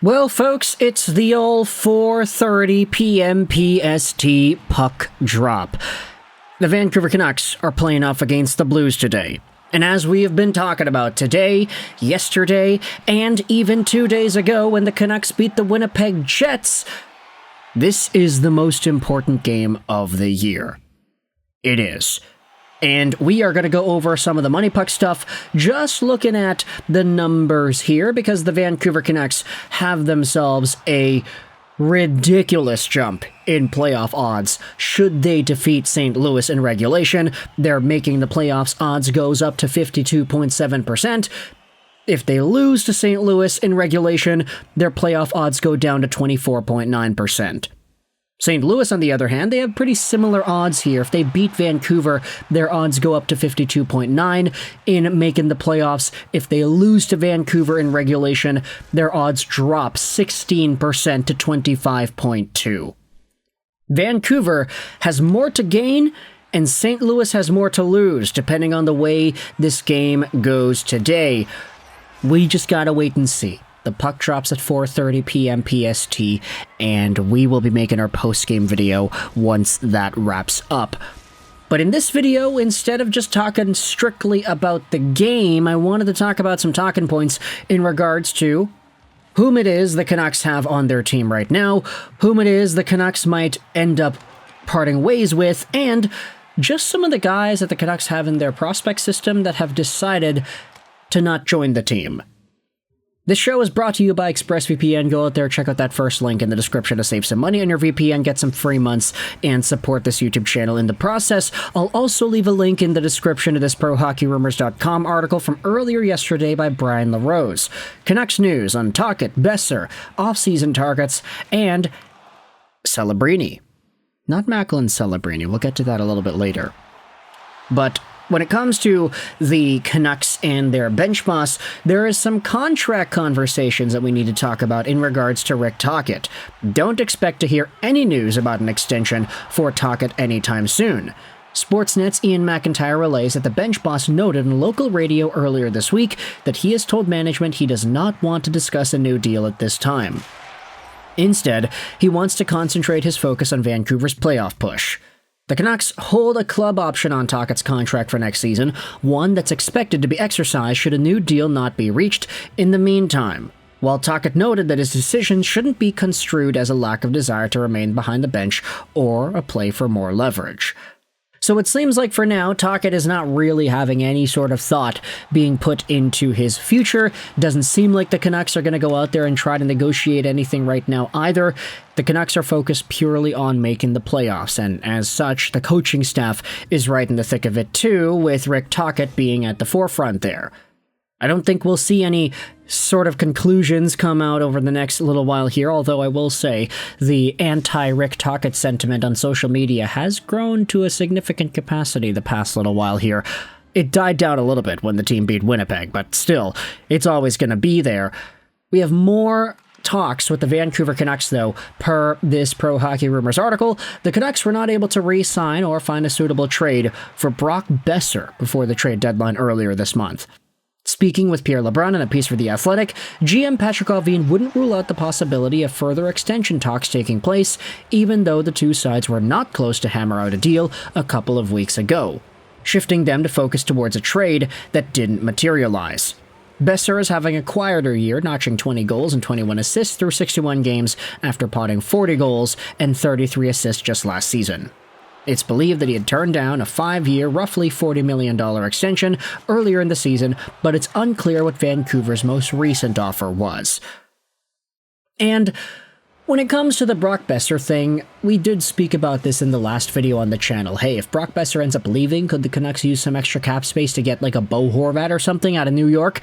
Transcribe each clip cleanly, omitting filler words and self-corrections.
Well, folks, it's the old 4:30 p.m. PST puck drop. The Vancouver Canucks are playing off against the Blues today. And as we have been talking about today, yesterday, and even 2 days ago when the Canucks beat the Winnipeg Jets, this is the most important game of the year. It is. And we are going to go over some of the money puck stuff, just looking at the numbers here, because the Vancouver Canucks have themselves a ridiculous jump in playoff odds. Should they defeat St. Louis in regulation, they're making the playoffs odds goes up to 52.7%. If they lose to St. Louis in regulation, their playoff odds go down to 24.9%. St. Louis, on the other hand, they have pretty similar odds here. If they beat Vancouver, their odds go up to 52.9 in making the playoffs. If they lose to Vancouver in regulation, their odds drop 16% to 25.2. Vancouver has more to gain, and St. Louis has more to lose, depending on the way this game goes today. We just gotta wait and see. The puck drops at 4:30 p.m. PST, and we will be making our post-game video once that wraps up. But in this video, instead of just talking strictly about the game, I wanted to talk about some talking points in regards to whom it is the Canucks have on their team right now, whom it is the Canucks might end up parting ways with, and just some of the guys that the Canucks have in their prospect system that have decided to not join the team. This show is brought to you by ExpressVPN. Go out there, check out that first link in the description to save some money on your VPN, get some free months, and support this YouTube channel in the process. I'll also leave a link in the description to this ProHockeyRumors.com article from earlier yesterday by Brian LaRose. Canucks news on Tocchet, Boeser, off-season targets, and Celebrini. Not Macklin Celebrini. We'll get to that a little bit later. But when it comes to the Canucks and their bench boss, there is some contract conversations that we need to talk about in regards to Rick Tocchet. Don't expect to hear any news about an extension for Tocchet anytime soon. Sportsnet's Ian McIntyre relays that the bench boss noted on local radio earlier this week that he has told management he does not want to discuss a new deal at this time. Instead, he wants to concentrate his focus on Vancouver's playoff push. The Canucks hold a club option on Tocchet's contract for next season, one that's expected to be exercised should a new deal not be reached in the meantime. While Tocchet noted that his decision shouldn't be construed as a lack of desire to remain behind the bench or a play for more leverage. So it seems like for now, Tocchet is not really having any sort of thought being put into his future. Doesn't seem like the Canucks are going to go out there and try to negotiate anything right now either. The Canucks are focused purely on making the playoffs, and as such, the coaching staff is right in the thick of it too, with Rick Tocchet being at the forefront there. I don't think we'll see any sort of conclusions come out over the next little while here, although I will say the anti-Rick Tocchet sentiment on social media has grown to a significant capacity the past little while here. It died down a little bit when the team beat Winnipeg, but still, it's always going to be there. We have more talks with the Vancouver Canucks, though. Per this Pro Hockey Rumors article, the Canucks were not able to re-sign or find a suitable trade for Brock Boeser before the trade deadline earlier this month. Speaking with Pierre LeBrun in a piece for The Athletic, GM Patrick Allvin wouldn't rule out the possibility of further extension talks taking place, even though the two sides were not close to hammer out a deal a couple of weeks ago, shifting them to focus towards a trade that didn't materialize. Boeser is having a quieter year, notching 20 goals and 21 assists through 61 games after potting 40 goals and 33 assists just last season. It's believed that he had turned down a 5-year, roughly $40 million extension earlier in the season, but it's unclear what Vancouver's most recent offer was. And when it comes to the Brock Boeser thing, we did speak about this in the last video on the channel. Hey, if Brock Boeser ends up leaving, could the Canucks use some extra cap space to get like a Bo Horvat or something out of New York?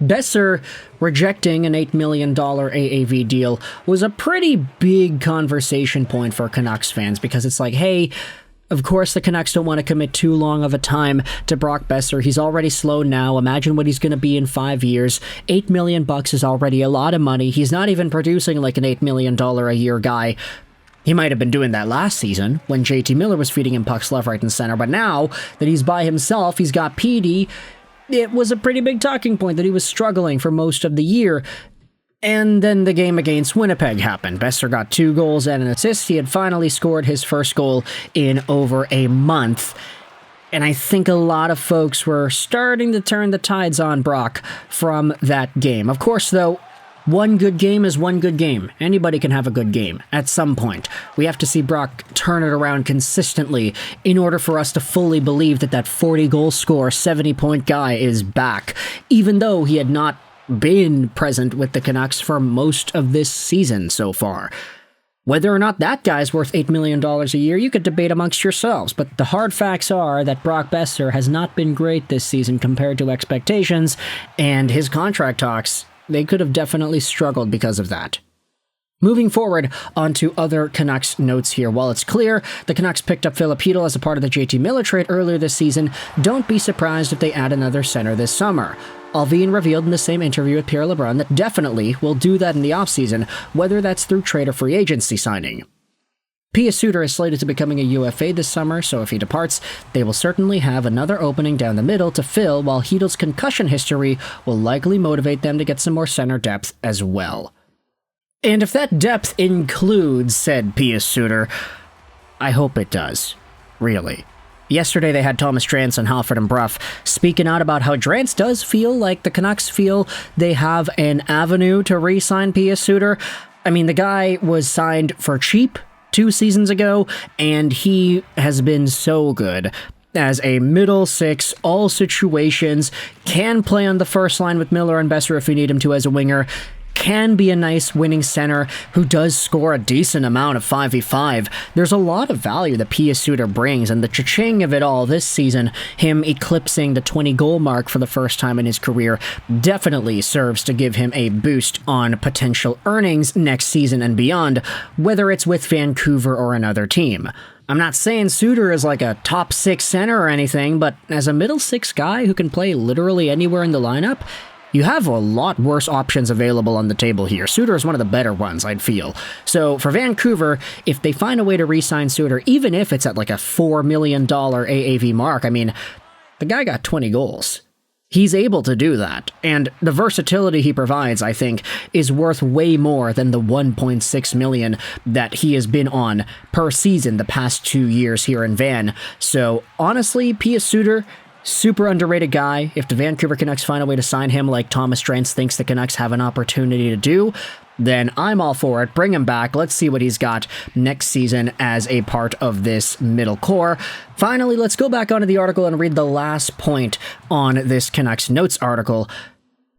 Boeser rejecting an $8 million AAV deal was a pretty big conversation point for Canucks fans, because it's like, hey, of course the Canucks don't want to commit too long of a time to Brock Boeser. He's already slow now. Imagine what he's going to be in 5 years. $8 million is already a lot of money. He's not even producing like an $8 million a year guy. He might have been doing that last season when JT Miller was feeding him pucks left, right, and center, but now that he's by himself, he's got PD. It was a pretty big talking point that he was struggling for most of the year. And then the game against Winnipeg happened. Boeser got 2 goals and an assist. He had finally scored his first goal in over a month. And I think a lot of folks were starting to turn the tides on Brock from that game. Of course, though, one good game is one good game. Anybody can have a good game at some point. We have to see Brock turn it around consistently in order for us to fully believe that that 40-goal scorer, 70-point guy is back, even though he had not been present with the Canucks for most of this season so far. Whether or not that guy's worth $8 million a year, you could debate amongst yourselves, but the hard facts are that Brock Boeser has not been great this season compared to expectations, and his contract talks, they could have definitely struggled because of that. Moving forward onto other Canucks notes here. While it's clear the Canucks picked up Filip Chytil as a part of the JT Miller trade earlier this season, don't be surprised if they add another center this summer. Alvin revealed in the same interview with Pierre LeBrun that definitely will do that in the offseason, whether that's through trade or free agency signing. Pius is slated to becoming a UFA this summer, so if he departs, they will certainly have another opening down the middle to fill, while Chytil's concussion history will likely motivate them to get some more center depth as well. And if that depth includes said Pius Suter, I hope it does. Really. Yesterday they had Thomas Drance and Halford and Bruff speaking out about how Drance does feel like the Canucks feel they have an avenue to re-sign Pius Suter. I mean, the guy was signed for cheap 2 seasons ago, and he has been so good as a middle six, all situations, can play on the first line with Miller and Boeser if we need him to as a winger, can be a nice winning center who does score a decent amount of 5v5. There's a lot of value that Pius Suter brings, and the cha-ching of it all this season, him eclipsing the 20-goal mark for the first time in his career, definitely serves to give him a boost on potential earnings next season and beyond, whether it's with Vancouver or another team. I'm not saying Suter is like a top 6 center or anything, but as a middle 6 guy who can play literally anywhere in the lineup, you have a lot worse options available on the table here. Suter is one of the better ones, I'd feel. So for Vancouver, if they find a way to re-sign Suter, even if it's at like a $4 million AAV mark, I mean, the guy got 20 goals. He's able to do that, and the versatility he provides, I think, is worth way more than the $1.6 million that he has been on per season the past 2 years here in Van. So honestly, Pius Suter, super underrated guy. If the Vancouver Canucks find a way to sign him like Thomas Drance thinks the Canucks have an opportunity to do, then I'm all for it. Bring him back. Let's see what he's got next season as a part of this middle core. Finally, let's go back onto the article and read the last point on this Canucks Notes article.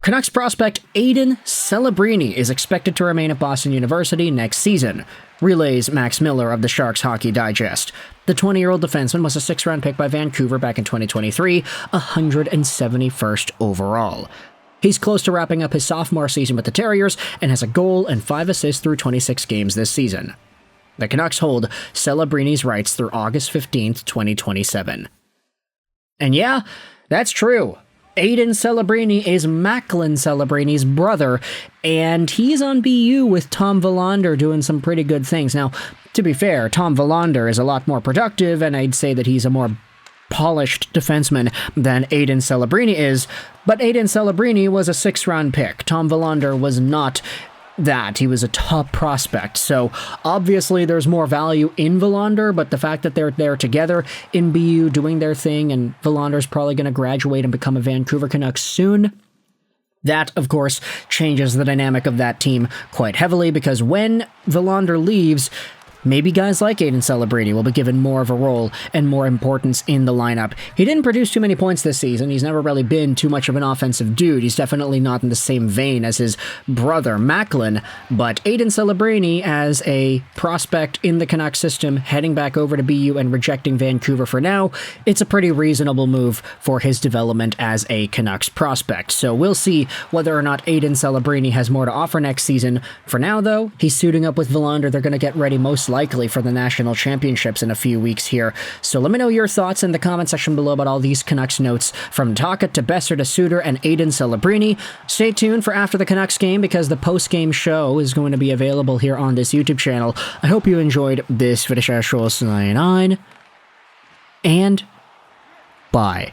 Canucks prospect Aiden Celebrini is expected to remain at Boston University next season, relays Max Miller of the Sharks Hockey Digest. The 20-year-old defenseman was a 6th-round pick by Vancouver back in 2023, 171st overall. He's close to wrapping up his sophomore season with the Terriers and has a goal and 5 assists through 26 games this season. The Canucks hold Celebrini's rights through August 15th, 2027. And yeah, that's true. Aiden Celebrini is Macklin Celebrini's brother, and he's on BU with Tom Willander doing some pretty good things. Now, to be fair, Tom Willander is a lot more productive, and I'd say that he's a more polished defenseman than Aiden Celebrini is, but Aiden Celebrini was a 6th-round pick. Tom Willander was not that. He was a top prospect, so obviously there's more value in Willander, but the fact that they're there together in BU doing their thing, and Willander's probably going to graduate and become a Vancouver Canuck soon, that, of course, changes the dynamic of that team quite heavily, because when Willander leaves, maybe guys like Aiden Celebrini will be given more of a role and more importance in the lineup. He didn't produce too many points this season. He's never really been too much of an offensive dude. He's definitely not in the same vein as his brother, Macklin, but Aiden Celebrini as a prospect in the Canucks system, heading back over to BU and rejecting Vancouver for now, it's a pretty reasonable move for his development as a Canucks prospect. So we'll see whether or not Aiden Celebrini has more to offer next season. For now, though, he's suiting up with Willander. They're going to get ready most likely for the national championships in a few weeks here. So let me know your thoughts in the comment section below about all these Canucks notes, from Tocchet to Boeser to Suter and Aiden Celebrini. Stay tuned for after the Canucks game, because the post-game show is going to be available here on this YouTube channel. I hope you enjoyed this video, and bye.